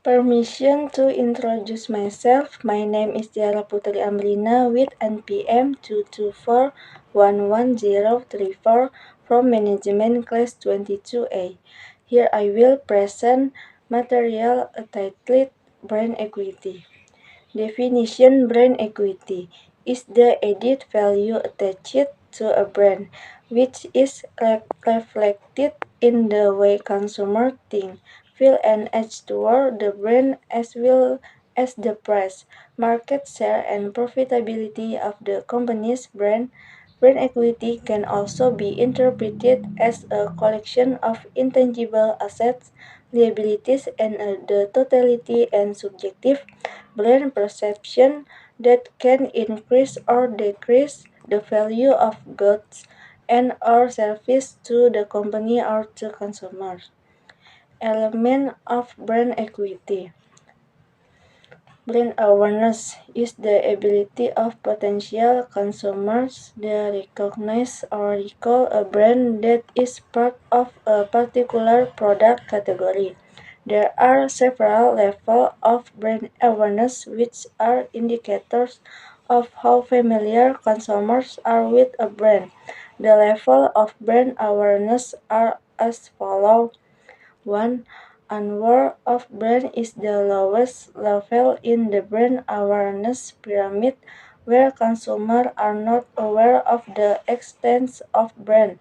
Permission to introduce myself. My name is Tiara Putri Amrina with NPM 224-11034 from Management Class 22A. Here I will present material titled Brand Equity. Definition: brand equity is the added value attached to a brand, which is reflected in the way consumers think, feel, and act toward the brand, as well as the price, market share, and profitability of the company's brand. Brand equity can also be interpreted as a collection of intangible assets, liabilities, and the totality and subjective brand perception that can increase or decrease the value of goods and or service to the company or to consumers. Element of brand equity. Brand awareness is the ability of potential consumers to recognize or recall a brand that is part of a particular product category. There are several levels of brand awareness which are indicators of how familiar consumers are with a brand. The level of brand awareness are as follows. 1. Unaware of brand is the lowest level in the brand awareness pyramid, where consumers are not aware of the extent of brand,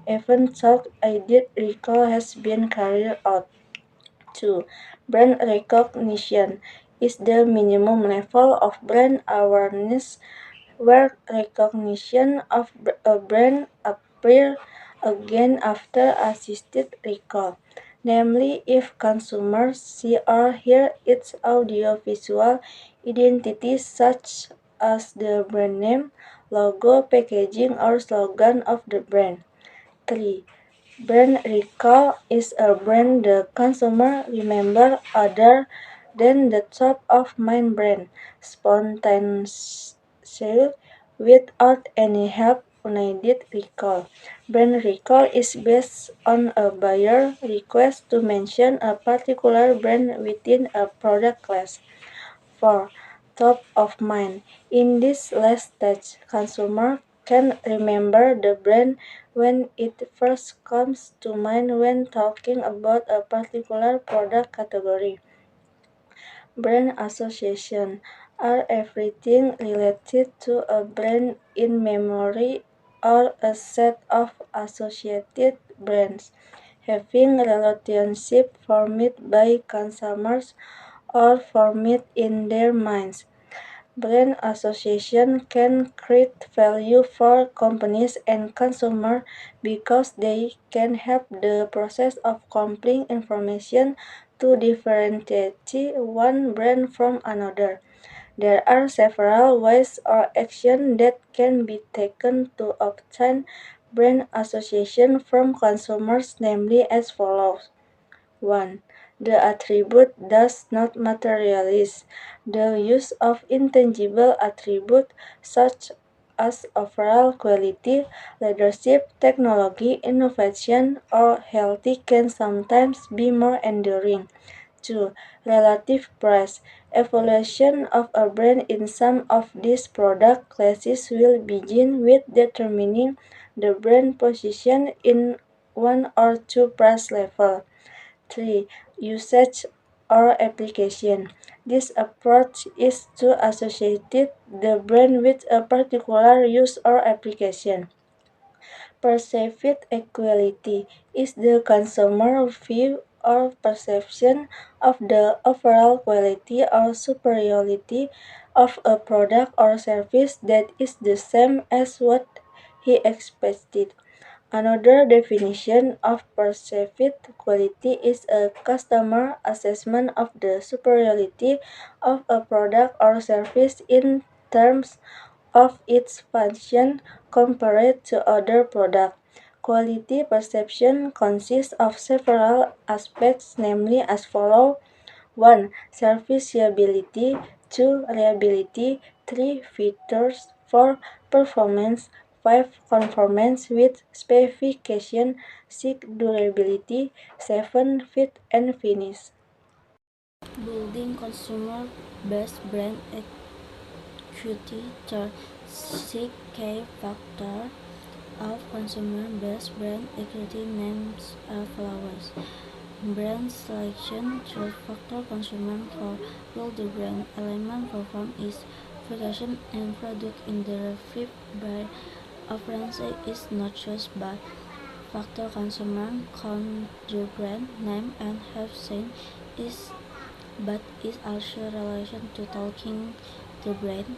even though aided recall has been carried out. 2. Brand recognition is the minimum level of brand awareness where recognition of a brand appears again after assisted recall. Namely, if consumers see or hear its audio-visual identity such as the brand name, logo, packaging, or slogan of the brand. 3. Brand recall is a brand the consumer remember other than the top of mind brand spontaneously without any help unaided recall. Brand recall is based on a buyer request to mention a particular brand within a product class. 4. Top of mind. In this last stage, consumer can remember the brand when it first comes to mind when talking about a particular product category. Brand association are everything related to a brand in memory or a set of associated brands having relationship formed by consumers or formed in their minds. Brand association can create value for companies and consumers because they can help the process of comparing information to differentiate one brand from another. There are several ways or actions that can be taken to obtain brand association from consumers, namely as follows. 1. The attribute does not materialize. The use of intangible attributes such as overall quality, leadership, technology, innovation, or healthy can sometimes be more enduring. 2. Relative price. Evaluation of a brand in some of these product classes will begin with determining the brand position in one or two price levels. 3. Usage or application. This approach is to associate the brand with a particular use or application. Perceived equality is the consumer view or perception of the overall quality or superiority of a product or service that is the same as what he expected. Another definition of perceived quality is a customer assessment of the superiority of a product or service in terms of its function compared to other products. Quality perception consists of several aspects, namely as follows. 1. Serviceability. 2. Reliability. 3. Features. 4. Performance. 5. Conformance with specification. 6. Durability. 7. Fit and finish. Building consumer-based brand equity. Third, six key factors of consumer-based brand equity names as follows. Brand selection. Third factor, consumer for build the brand element perform is application and product in the fifth by appearance is not just by factor consumer count the brand name and have seen is but is also relation to talking the brand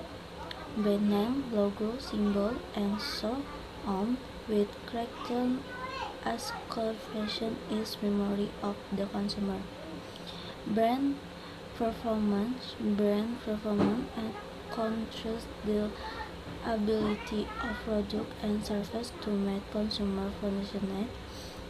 name, logo, symbol, and so on, with character as confirmation is memory of the consumer. Brand brand performance and controls the ability of product and service to meet consumer functional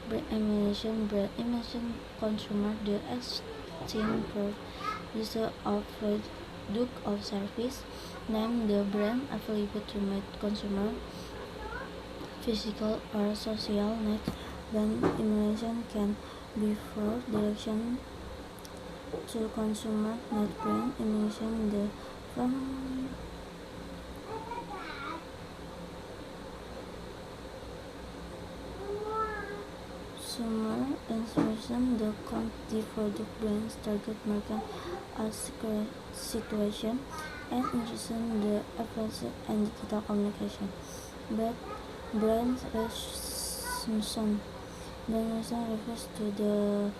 brand imagine consumer the exchange producer of product or service. Name the brand available to meet consumer physical or social needs. Brand imagine can be for direction to consumer need. Brand imagine the from consumer information the the product brand's target market as situation and interesting the approach and digital communication. But brand recognition. Brand recognition refers to the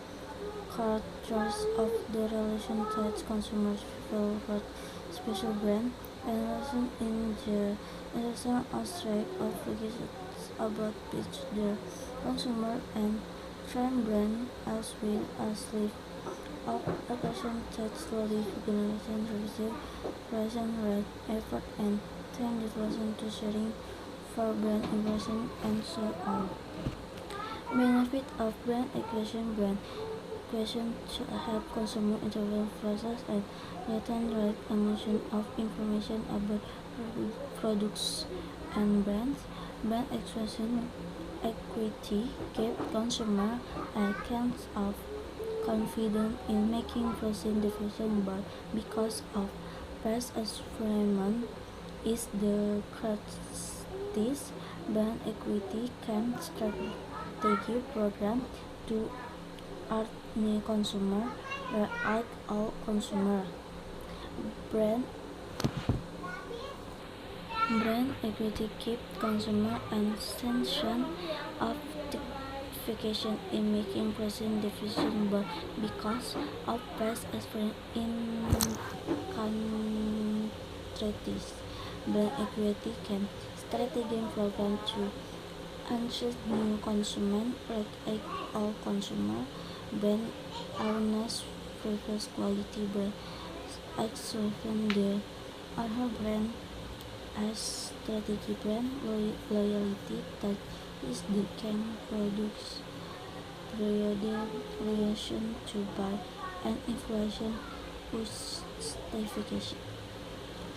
characters of the relation that consumers feel for special brand and relation in the relation aspect of research about which the consumer and trend brand as well as live of occasion that slowly organization receive relation rate effort and time devotion to sharing for brand impression and so on. Benefit of brand acquisition. Brand acquisition should help consumer intervene process and retain right emotion of information about products and brands. Brand acquisition equity give consumer a sense of confidence in making purchasing decisions, but because of price experiment is the crisis. Brand equity can strategy program to art new consumer or art all consumer. Brand brand equity keep consumer and attention of justification in making present decision, but because of past experience in countries, brand equity can strategy program to ensure new consumer like all consumer. Brand awareness prefers quality brand exclusion the other brand as strategy. Brand loyalty that is the can products periodic relation to buy and inflation justification.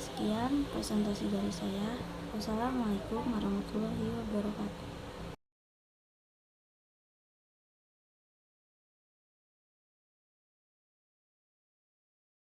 Sekian presentasi dari saya. Wassalamualaikum warahmatullahi wabarakatuh.